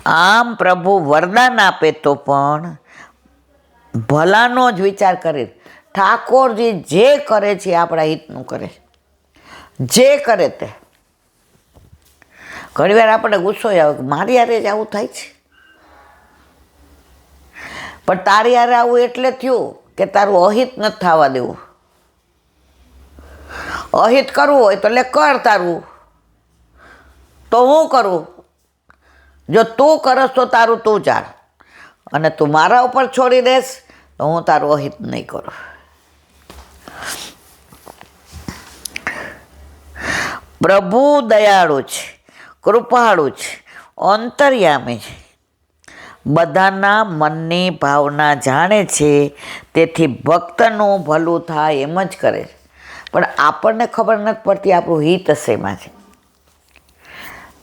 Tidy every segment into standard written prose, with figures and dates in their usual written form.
આમ પ્રભુ વરદાન આપે તો પણ ભલાનો જ વિચાર કરે. ઠાકોરજી જે કરે છે આપણા હિતનું કરે, જે કરે તે. ઘણી વાર આપણે ગુસ્સો આવે કે મારી હારે જ આવું થાય છે, પણ તારી હારે આવું એટલે થયું કે તારું અહિત નથી થવા દેવું. અહિત કરવું હોય તો લે કર તારું, તો હું કરું. જો તું કરસ તો તારું તું ચાલ, અને તું મારા ઉપર છોડી દેશ તો હું તારું અહિત નહીં કરું. પ્રભુ દયાળુ છે, કૃપાળુ છે, અંતર્યામી છે, બધાના મનની ભાવના જાણે છે, તેથી ભક્તનું ભલું થાય એમ જ કરે છે. પણ આપણને ખબર નથી પડતી આપણું હિત શેમાં છે.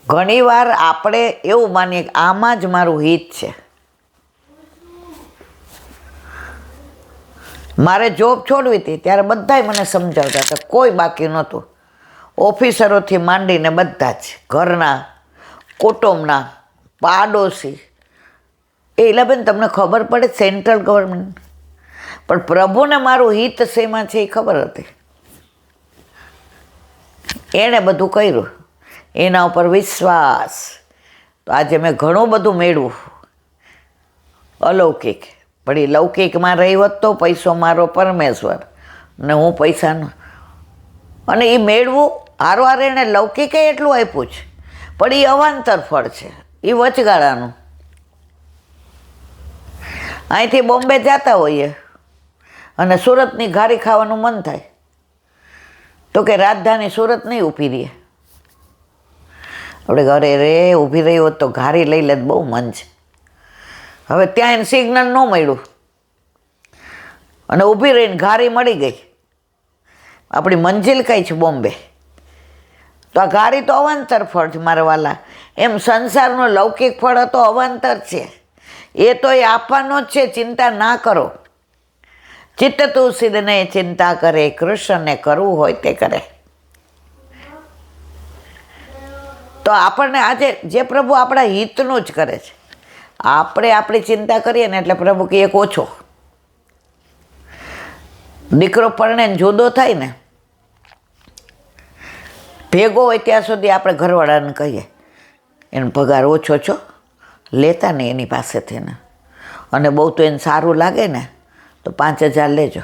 ઘણીવાર આપણે એવું માનીએ કે આમાં જ મારું હિત છે. મારે જોબ છોડવી હતી ત્યારે બધાય મને સમજાવતા હતા, કોઈ બાકી નહોતું. ઓફિસરોથી માંડીને બધા જ ઘરના, કુટુંબના, પાડોશી. એ બેન તમને ખબર પડે સેન્ટ્રલ ગવર્મેન્ટ, પણ પ્રભુને મારું હિત શેમાં છે એ ખબર હતી. એણે બધું કર્યું, એના ઉપર વિશ્વાસ. તો આજે મેં ઘણું બધું મેળવું અલૌકિક, પણ એ લૌકિકમાં રહી હોત તો પૈસો મારો પરમેશ્વર ને હું પૈસાનો. અને એ મેળવું હારવાર એણે લૌકિકે એટલું આપ્યું છે, પણ એ અવાંતર ફળ છે, એ વચગાળાનું. અહીંથી બોમ્બે જતા હોઈએ અને સુરતની ઘારી ખાવાનું મન થાય તો કે રાજધાની સુરત નહીં ઊભી રહે. આપણે ઘરે રે ઊભી રહી હોત તો ઘારી લઈ લે, બહુ મન છે. હવે ત્યાં એને સિગ્નલ ન મળ્યું અને ઊભી રહીને ઘારી મળી ગઈ. આપણી મંજિલ કઈ છે બોમ્બે, તો આ ઘારી તો અવાંતર ફળ છે મારા વાલા. એમ સંસારનો લૌકિક ફળ તો અવાંતર છે, એ તો એ આપવાનો જ છે, ચિંતા ના કરો. ચિત્ત તું સિદ્ધને ચિંતા કરે, કૃષ્ણને કરવું હોય તે કરે. તો આપણને આજે જે પ્રભુ આપણા હિતનું જ કરે છે, આપણે આપણી ચિંતા કરીએ ને એટલે પ્રભુ કે એક ઓછો. દીકરો પરણે જુદો થાય ને, ભેગો હોય ત્યાં સુધી આપણે ઘરવાળાને કહીએ એનો પગાર ઓછો છો, લેતા ને એની પાસેથી ને, અને બહુ તો એને સારું લાગે ને તો 5,000 લેજો,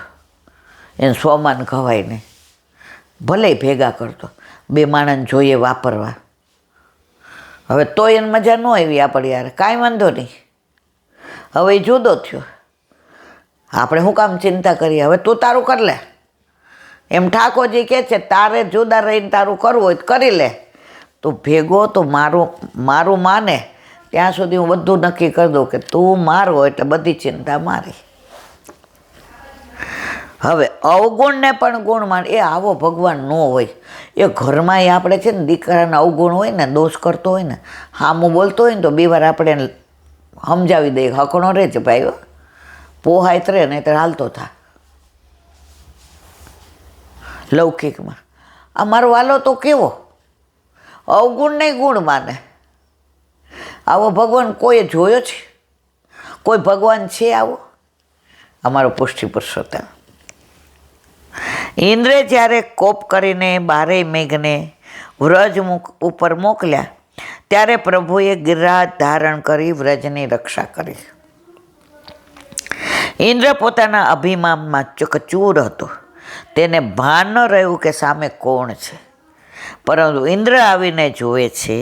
એને 100 ખવાય નહીં. ભલે ભેગા કરતો, 2 માણસ જોઈએ વાપરવા. હવે તો એને મજા ન આવી આપણી યાર, કાંઈ વાંધો નહીં, હવે એ જુદો થયો, આપણે શું કામ ચિંતા કરીએ, હવે તું તારું કરી લે. એમ ઠાકોરજી કહે છે તારે જુદા રહીને તારું કરવું હોય તો કરી લે, તું ભેગો તો મારું માને ત્યાં સુધી હું બધું નક્કી કરી દઉં કે તું મારો એટલે બધી ચિંતા મારી. હવે અવગુણને પણ ગુણ માન, એ આવો ભગવાન ન હોય. એ ઘરમાં આપણે છે ને દીકરાના અવગુણ હોય ને, દોષ કરતો હોય ને, હામું બોલતો હોય ને તો 2 વાર આપણે સમજાવી દઈએ, હકણો રહે છે ભાઈ, પોહાય તરે નહીં તો હાલતો થા. લૌકિકમાં આ મારો વાલો તો કેવો અવગુણ નહીં ગુણ માને. આવો ભગવાન કોઈએ જોયો છે? કોઈ ભગવાન છે આવો? અમારો પુષ્ટિ પુરુષોત્તમ. ઇન્દ્રે જ્યારે કોપ કરીને 12 મેઘને વ્રજ ઉપર મોકલ્યા ત્યારે પ્રભુએ ગિરિરાજ ધારણ કરી વ્રજની રક્ષા કરી. ઇન્દ્ર પોતાના અભિમાનમાં ચકચૂર હતો, તેને ભાન ન રહ્યું કે સામે કોણ છે. પરંતુ ઇન્દ્ર આવીને જુએ છે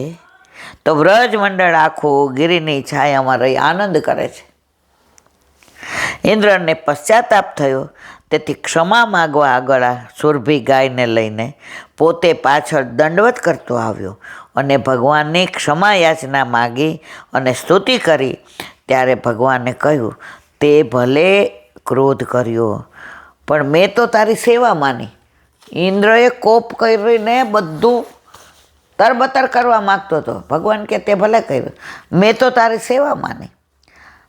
તો વ્રજ મંડળ આખું ગિરિની છાયામાં રહી આનંદ કરે છે. ઇન્દ્રને પશ્ચાતાપ થયો, તેથી ક્ષમા માગવા આગળ સુરભી ગાયને લઈને પોતે પાછળ દંડવત કરતો આવ્યો અને ભગવાનની ક્ષમા યાચના માગી અને સ્તુતિ કરી. ત્યારે ભગવાને કહ્યું, તે ભલે ક્રોધ કર્યો પણ મેં તો તારી સેવા માની. ઇન્દ્રએ કોપ કરીને બધું તરબતર કરવા માગતો હતો. ભગવાન કે તે ભલે કર્યું, મેં તો તારી સેવા માની.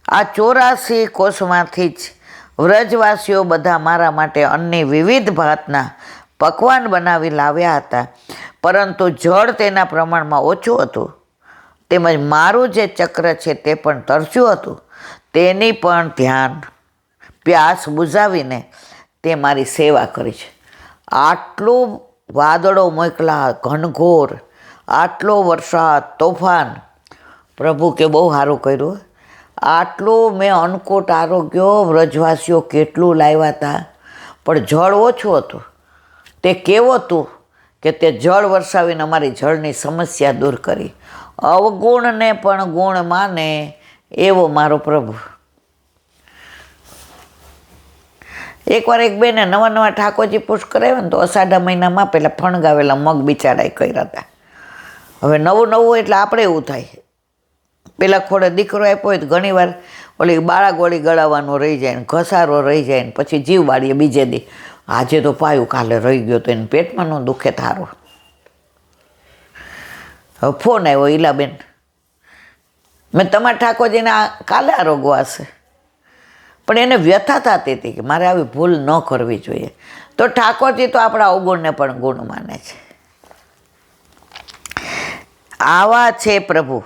આ 84 કોષમાંથી જ વ્રજવાસીઓ બધા મારા માટે અન્નની વિવિધ ભાતના પકવાન બનાવી લાવ્યા હતા, પરંતુ જળ તેના પ્રમાણમાં ઓછું હતું. તેમજ મારું જે ચક્ર છે તે પણ તરસ્યું હતું, તેની પણ ધ્યાન પ્યાસ બુઝાવીને તે મારી સેવા કરી છે. આટલું વાદળો મોકલા, ઘનઘોર, આટલો વરસાદ, તોફાન, પ્રભુ કે બહુ સારું કર્યું. આટલું મેં અન્નકૂટ આરોગ્ય, વ્રજવાસીઓ કેટલું લાવ્યા હતા, પણ જળ ઓછું હતું. તે કેવું હતું કે તે જળ વરસાવીને અમારી જળની સમસ્યા દૂર કરી. અવગુણને પણ ગુણ માને એવો મારો પ્રભુ. એકવાર એક બેને નવા નવા ઠાકોરજી પુષ્ટ કરાવ્યા ને તો અષાઢા મહિનામાં પેલા ફણગાવેલા મગ બિચારાએ કર્યા હતા. હવે નવું નવું એટલે આપણે એવું થાય, પેલા ખોડે દીકરો આપ્યો હોય તો ઘણીવાર ઓલી બાળાગોળી ગળાવવાનો રહી જાય ને ઘસારો રહી જાય ને પછી જીવ બાળીએ બીજે દી. આજે તો પાયું, કાલે રહી ગયો તો એને પેટમાં ન દુખે થારો. હવે ફોન આવ્યો, ઈલાબેન મેં તમારા ઠાકોરજીને કાલે આરોગવા હશે, પણ એને વ્યથા થતી હતી કે મારે આવી ભૂલ ન કરવી જોઈએ. તો ઠાકોરજી તો આપણા અવગુણને પણ ગુણ માને છે. આવા છે પ્રભુ,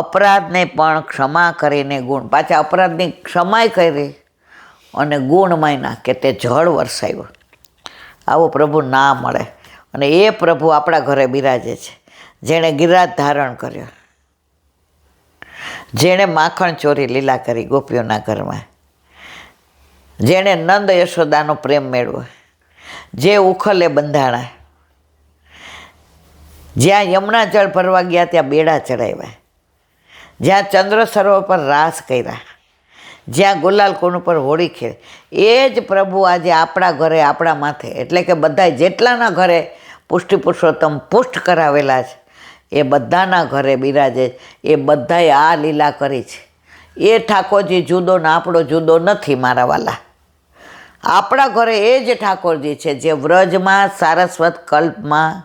અપરાધને પણ ક્ષમા કરીને ગુણ, પાછા અપરાધની ક્ષમાય કરી અને ગુણ માન્યા કે તે જળ વરસાવ્યો. આવો પ્રભુ ના મળે. અને એ પ્રભુ આપણા ઘરે બિરાજે છે, જેણે ગિરિરાજ ધારણ કર્યો, જેણે માખણ ચોરી લીલા કરી ગોપીઓના ઘરમાં, જેણે નંદ યશોદાનો પ્રેમ મેળવ્યો, જે ઉખલે બંધાણા, જ્યાં યમુના જળ ભરવા ગયા ત્યાં બેડા ચડાવ્યા, જ્યાં ચંદ્ર સરોવર પર રાસ કર્યા, જ્યાં ગુલાલ કુંડ ઉપર હોળી ખેલ, એ જ પ્રભુ આજે આપણા ઘરે, આપણા માથે, એટલે કે બધા જેટલાના ઘરે પુષ્ટિ પુરુષોત્તમ પુષ્ટ કરાવેલા છે એ બધાના ઘરે બિરાજે. એ બધાએ આ લીલા કરી છે. એ ઠાકોરજી જુદો ને આપણો જુદો નથી મારા વાલા. આપણા ઘરે એ જ ઠાકોરજી છે જે વ્રજમાં, સારસ્વત કલ્પમાં,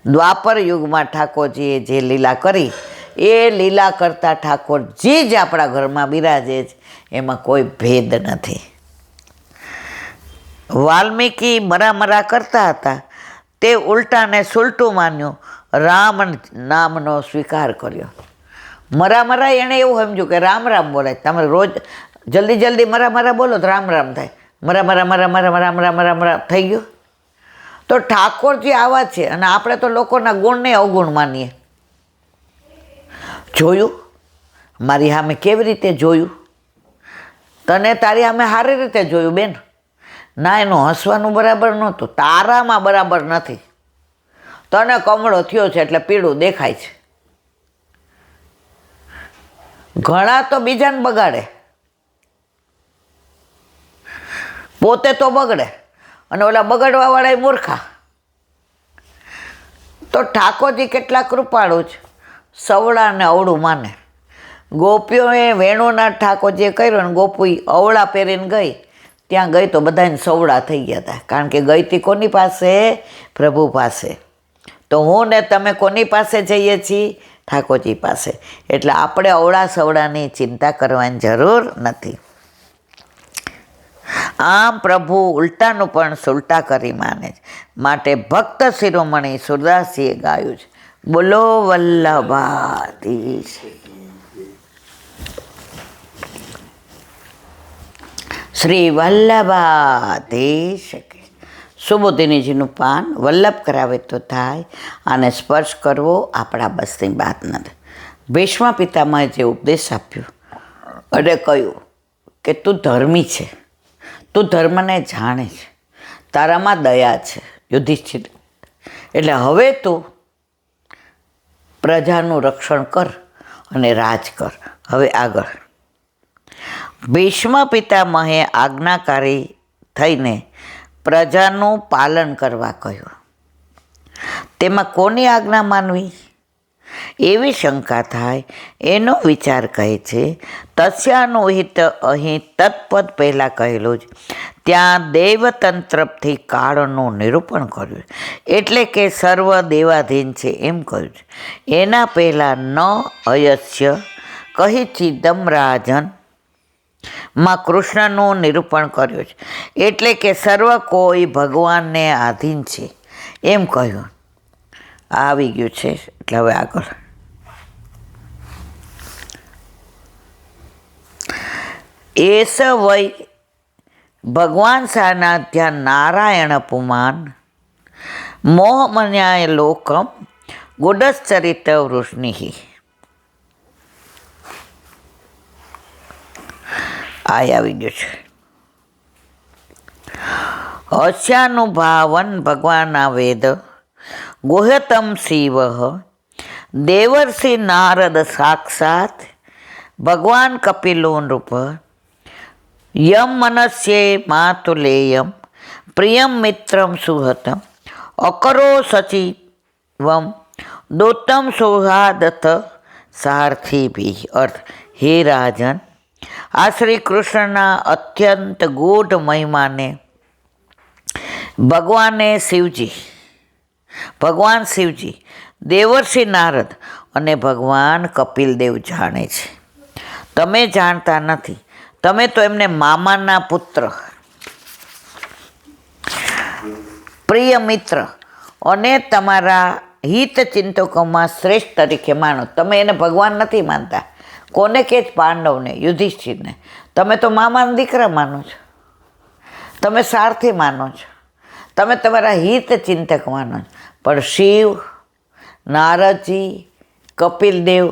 દ્વાપર યુગમાં ઠાકોરજીએ જે લીલા કરી, એ લીલા કરતા ઠાકોરજી જ આપણા ઘરમાં બિરાજે છે. એમાં કોઈ ભેદ નથી. વાલ્મીકી મરા કરતા હતા, તે ઉલટાને સુલટું માન્યું, રામ નામનો સ્વીકાર કર્યો. મરા એણે એવું સમજ્યું કે રામ રામ બોલાય. તમે રોજ જલ્દી મરા બોલો તો રામ રામ થાય. મરા થઈ ગયું. તો ઠાકોરજી આવા છે. અને આપણે તો લોકોના ગુણને અવગુણ માનીએ. જોયું મારી સામે કેવી રીતે જોયું? તને તારી સામે સારી રીતે જોયું બેન. ના, એનું હસવાનું બરાબર નહોતું, તારામાં બરાબર નથી. તને કમળો થયો છે એટલે પીળું દેખાય છે. ઘણા તો બીજાને બગાડે, પોતે તો બગડે અને ઓલા બગડવા વાળા મૂર્ખા. તો ઠાકોરજી કેટલા કૃપાળુ છે, સવડાને અવળું માને. ગોપીઓએ વેણુના ઠાકોરજીએ કર્યું ને ગોપી અવળા પહેરીને ગઈ, ત્યાં ગઈ તો બધાને સવડા થઈ ગયા હતા. કારણ કે ગઈ હતી કોની પાસે? પ્રભુ પાસે. તો હું ને તમે કોની પાસે જઈએ છીએ? ઠાકોરજી પાસે. એટલે આપણે અવળા સવડાની ચિંતા કરવાની જરૂર નથી. આમ પ્રભુ ઉલટાનું પણ સુલટા કરી માને છે. માટે ભક્ત શિરોમણી સુરદાસીએ ગાયું છે, બોલો વલ્લભાધીશ. શ્રી વલ્લભાધીશ. સુબોધિનીજીનું પાન વલ્લભ કરાવે તો થાય, આને સ્પર્શ કરવો આપણા બસની વાત નથી. ભીષ્મ પિતામહે જે ઉપદેશ આપ્યો અને કહ્યું કે તું ધર્મી છે, તું ધર્મને જાણે છે, તારામાં દયા છે યુધિષ્ઠિર, એટલે હવે તું પ્રજાનું રક્ષણ કર અને રાજ કર. હવે આગળ ભીષ્મ પિતામહે આજ્ઞાકારી થઈને પ્રજાનું પાલન કરવા કહ્યું. તેમાં કોની આજ્ઞા માનવી એવી શંકા થાય એનો વિચાર કહે છે. તસ્યાનુહિત અહીં તત્પદ પહેલાં કહેલું જ, ત્યાં દેવતંત્રથી કાળનું નિરૂપણ કર્યું, એટલે કે સર્વ દેવાધીન છે એમ કહ્યું છે. એના પહેલાં ન અયસ્ય કહી ચિદમ્રાજન માં કૃષ્ણનું નિરૂપણ કર્યું છે, એટલે કે સર્વ કોઈ ભગવાનને આધીન છે એમ કહ્યું. આવી ગયું છે. એટલે હવે આગળ એસ વૈ ભગવાન સાનાધ્યા નારાયણ પુમાન મોહમન્યાય લોકમ ગુડશ્ચરિત વૃષ્ણિ. આ આવી ગયું છે. અસ્યાનુભાવન ભગવાના વેદ ગુહ્યતમ શિવ દેવર્ષિ નારદ સાક્ષાત ભગવાન કપિલો નૃપ યમ મનસ્યે માતુલેયમ પ્રિયમ મિત્રમ સુહતમ અકરો સચિવમ દોત્તમ સૌહાદથ સારથીભી. અર્થ: હે રાજન, આ શ્રી કૃષ્ણના અત્યંત ગૂઢ મહિમાને ભગવાન શિવજી, દેવર્ષિ નારદ અને ભગવાન કપિલદેવ જાણે છે. તમે જાણતા નથી. તમે તો એમને મામાના પુત્ર, પ્રિય મિત્ર અને તમારા હિતચિંતકોમાં શ્રેષ્ઠ તરીકે માનો. તમે એને ભગવાન નથી માનતા. કોને કે જ? પાંડવને, યુધિષ્ઠિરને. તમે તો મામાના દીકરા માનો છો. તમે સારથી માનો છો. તમે તમારા હિતચિંતક માનો છો. પણ શિવ, નારદજી, કપિલદેવ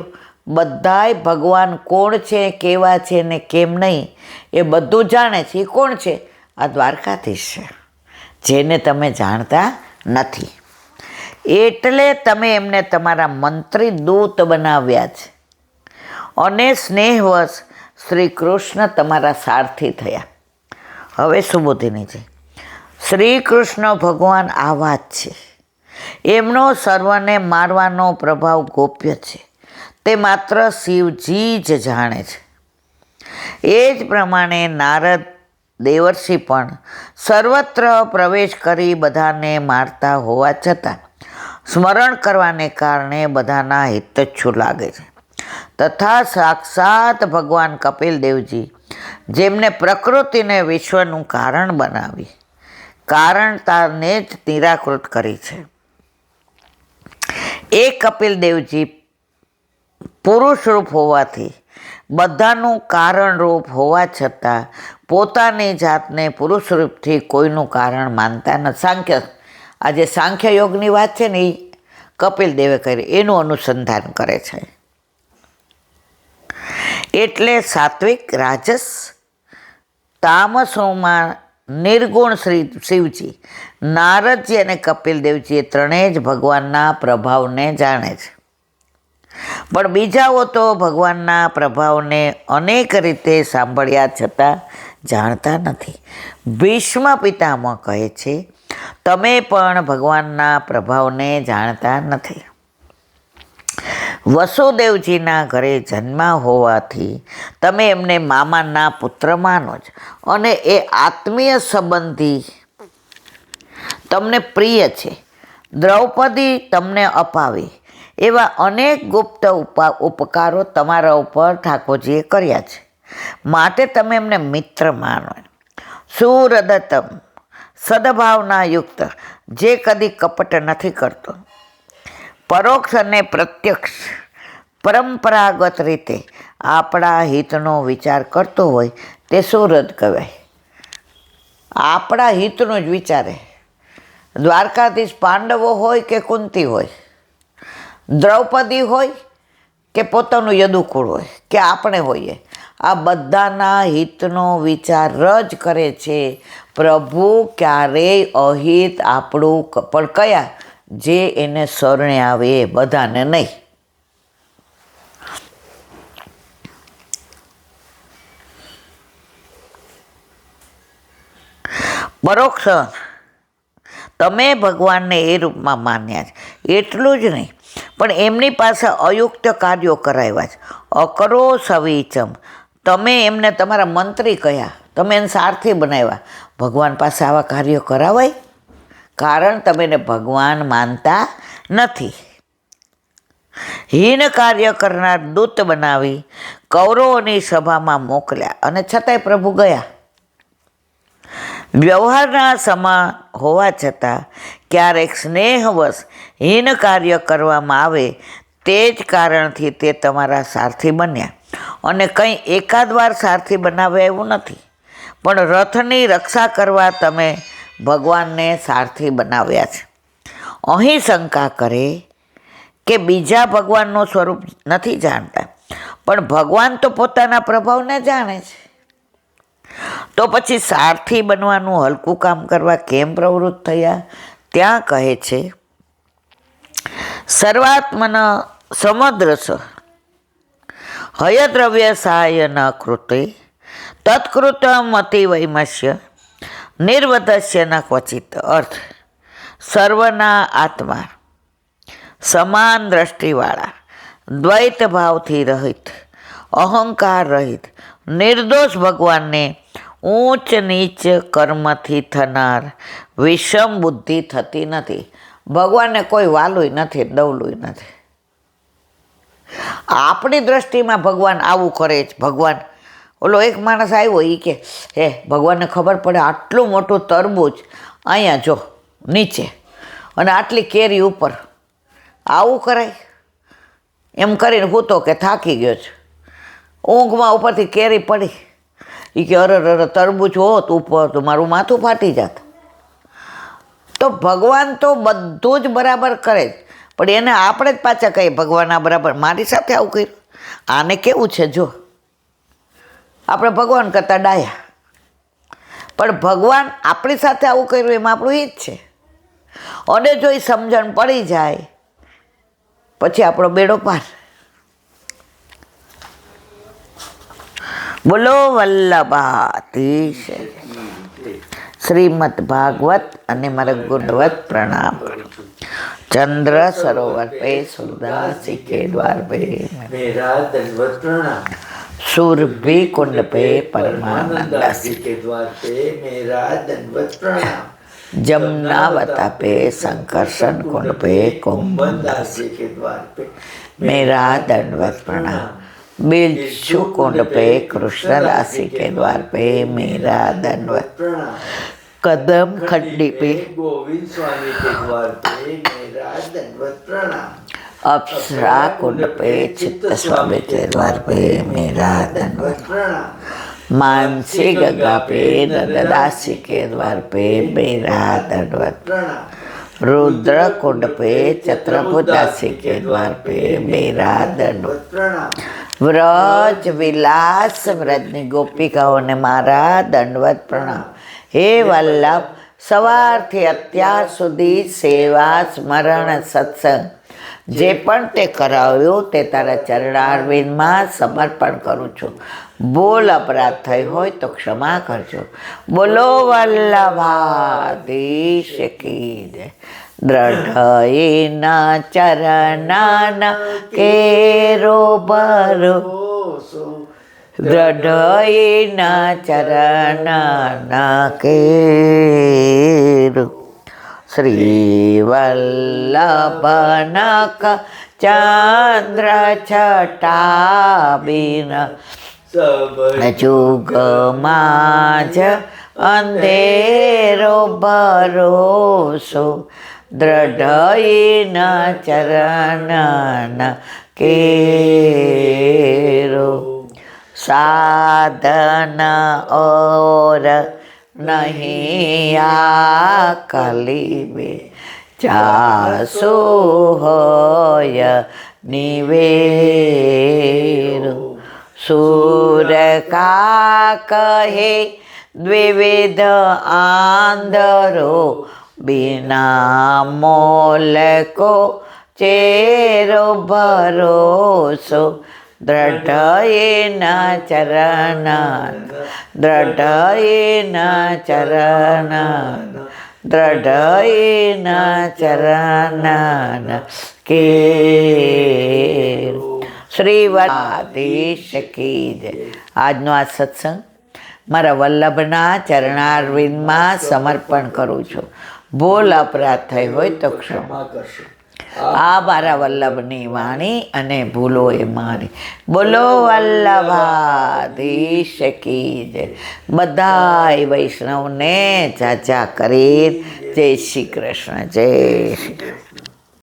બધાય ભગવાન કોણ છે, કેવા છે ને કેમ નહીં એ બધું જાણે છે. એ કોણ છે? આ દ્વારકાધીશ છે, જેને તમે જાણતા નથી. એટલે તમે એમને તમારા મંત્રી દૂત બનાવ્યા છે અને સ્નેહવશ શ્રી કૃષ્ણ તમારા સારથી થયા. હવે સુબોધિની છે. શ્રી કૃષ્ણ ભગવાન આવા જ છે. એમનો સર્વને મારવાનો પ્રભાવ ગોપ્ય છે. તે માત્ર શિવજી જ જાણે છે. એ જ પ્રમાણે નારદ દેવર્ષિ પણ સર્વત્ર પ્રવેશ કરી બધાને મારતા હોવા છતાં સ્મરણ કરવાને કારણે બધાના હિતચ્છુ લાગે છે. તથા સાક્ષાત ભગવાન કપિલદેવજી, જેમને પ્રકૃતિને વિશ્વનું કારણ બનાવી કારણતાને જ નિરાકૃત કરી છે, એ કપિલદેવજી પુરુષરૂપ હોવાથી બધાનું કારણરૂપ હોવા છતાં પોતાની જાતને પુરુષરૂપથી કોઈનું કારણ માનતા નથી. આ જે સાંખ્ય યોગની વાત છે ને, એ કપિલદેવે કરી, એનું અનુસંધાન કરે છે. એટલે સાત્વિક, રાજસ, તામસોમાં નિર્ગુણ શ્રી શિવજી, નારદજી અને કપિલદેવજી એ ત્રણેય જ ભગવાનના પ્રભાવને જાણે છે. પણ બીજાઓ તો ભગવાનના પ્રભાવને અનેક રીતે સાંભળ્યા છતાં જાણતા નથી. ભીષ્મ પિતામહ કહે છે, તમે પણ ભગવાનના પ્રભાવને જાણતા નથી. વસુદેવજીના ઘરે જન્મ્યા હોવાથી તમે એમને મામાના પુત્ર માનો છો અને એ આત્મીય સંબંધી તમને પ્રિય છે. દ્રૌપદી તમને અપાવી એવા અનેક ગુપ્ત ઉપકારો તમારા ઉપર ઠાકોરજીએ કર્યા છે, માટે તમે એમને મિત્ર માનો. સુરદત્તમ, સદભાવના યુક્ત, જે કદી કપટ નથી કરતો, પરોક્ષ અને પ્રત્યક્ષ પરંપરાગત રીતે આપણા હિતનો વિચાર કરતો હોય તે સુરદ કહેવાય. આપણા હિતનો જ વિચારે. દ્વારકાધીશ પાંડવો હોય કે કુંતી હોય, દ્રૌપદી હોય કે પોતાનું યદુકુળ હોય કે આપણે હોઈએ, આ બધાના હિતનો વિચાર જ કરે છે. પ્રભુ ક્યારેય અહિત આપણું પણ કયા? જે એને શરણે આવે એ, બધાને નહીં. પરોક્ષ, તમે ભગવાનને એ રૂપમાં માન્યા છે. એટલું જ નહીં, પણ એમની પાસે અયુક્ત કાર્યો કરાવ્યા છે. અકરો સવિચમ, તમે એમને તમારા મંત્રી કયા, તમે એને સારથી બનાવ્યા. ભગવાન પાસે આવા કાર્યો કરાવાય? કારણ તમે એને ભગવાન માનતા નથી. હીન કાર્ય કરનાર દૂત બનાવી કૌરવોની સભામાં મોકલ્યા અને છતાંય પ્રભુ ગયા. વ્યવહારના સમાન હોવા છતાં ક્યારેક સ્નેહવશ હીન કાર્ય કરવામાં આવે તે જ કારણથી તે તમારા સારથી બન્યા. અને કંઈ એકાદ વાર સારથી બનાવ્યા એવું નથી, પણ રથની રક્ષા કરવા તમે ભગવાનને સારથી બનાવ્યા છે. અહીં શંકા કરે કે બીજા ભગવાનનું સ્વરૂપ નથી જાણતા, પણ ભગવાન તો પોતાના પ્રભાવને જાણે છે. તો પછી સારથી બનવાનું હલકું કામ કરવા કેમ પ્રવૃત્ત થયા? ત્યાં કહે છે, સર્વાત્મન સમદ્રસ હયદ્રવ્ય સહાય ન કૃતે તત્કૃતમ અતિ વૈમસ્ય નિર્વધસ્ય ન ક્વચિત. અર્થ: સર્વના આત્મા, સમાન દ્રષ્ટિવાળા, દ્વૈત ભાવથી રહિત, અહંકાર રહિત, નિર્દોષ ભગવાનને ઊંચ નીચ કર્મથી થનાર વિષમ બુદ્ધિ થતી નથી. ભગવાનને કોઈ વાલું નથી, ડવલું નથી. આપણી દ્રષ્ટિમાં ભગવાન આવું કરે છે. ભગવાન, ઓલો એક માણસ આવ્યો, એ કે હે ભગવાનને ખબર પડે આટલું મોટું તરબૂચ અહીંયા જો નીચે અને આટલી કેરી ઉપર, આવું કરાય? એમ કરીને હું તો કે થાકી ગયો છે, ઊંઘમાં ઉપરથી કેરી પડી. એ કે અરે તરબૂચ હોત ઉપર તો મારું માથું ફાટી જાત. તો ભગવાન તો બધું જ બરાબર કરે જ, પણ એને આપણે જ પાછા કહીએ ભગવાન આ બરાબર મારી સાથે આવું કર્યું. આને કેવું છે જો, આપણે ભગવાન કરતાં ડાયા, પણ ભગવાન આપણી સાથે આવું કર્યું એમાં આપણું હિત છે. અને જો એ સમજણ પડી જાય પછી આપણો બેડો પાર. બોલો વલ્લભાધીશ. શ્રીમદ ભાગવત અને મારા ગુણવત પ્રણામ. चंद्र सरोवर पे सुरदासी के द्वार पे मेरा दंडवत प्रणाम. सुरभि कुंड पे परमानंदासी के द्वार पे मेरा दंडवत प्रणाम. जमुनावता पे संकर्षण कुंड पे कुंभदासी के द्वार पे मेरा दंडवत प्रणाम. बिच्छू कुंड पे कृष्णदासी के द्वार पे मेरा दंडवत प्रणाम. कदम खड्डी पे गोविंद स्वामी के द्वार पे मेरा दंडवत प्रणाम. अप्सरा कुंड पे चित्त स्वामी के द्वार पे मेरा दंडवत प्रणाम. मानसी गंगा पे नंददासी के द्वार पे मेरा दंडवत प्रणाम. रुद्र कुंड पे चत्रभुजासी के द्वार पे मेरा दंडवत प्रणाम. व्रज विलास व्रजनी गोपिकाओने मारा दंडवत प्रणाम. हे वल्लभ, સવારથી અત્યાર સુધી સેવા સ્મરણ સત્સંગ જે પણ તે કરાવ્યું તે તારા ચરણારવિંદમાં સમર્પણ કરું છું. બોલ અપરાધ થઈ હોય તો ક્ષમા કરજો. બોલો વલ્લભાધીશ કી જય. દ્રઢયના ચરણાના કેરો ભરો, દ્રઢયના ચરણાના કેરો. શ્રી વલ્લભનક ચંદ્ર છટાબીન જુગમાં જ અંધેરો ભરોસો. દ્રઢયના ચરણાના કેરો. साधन और नहीं आकली में जासो होय निवेरो. सूर का कहे द्विविध आंधरो, बिना मोल को चेरो भरोसो. દ્રઢયના ચરણાન, દ્રઢયના ચરણાન, દ્રઢયના ચરણાન કેરો. શ્રી વલ્લભાધીશ કી જય. આજનો આ સત્સંગ મારા વલ્લભના ચરણારવિંદમાં સમર્પણ કરું છું. ભૂલ અપરાધ થઈ હોય તો ક્ષમા કરશો. આ મારા વલ્લભની વાણી અને ભૂલો એ મારી. બોલો વલ્લભાધીશ કી જય. બધાય વૈષ્ણવને જાજા કરી જય શ્રી કૃષ્ણ. જય શ્રી કૃષ્ણ.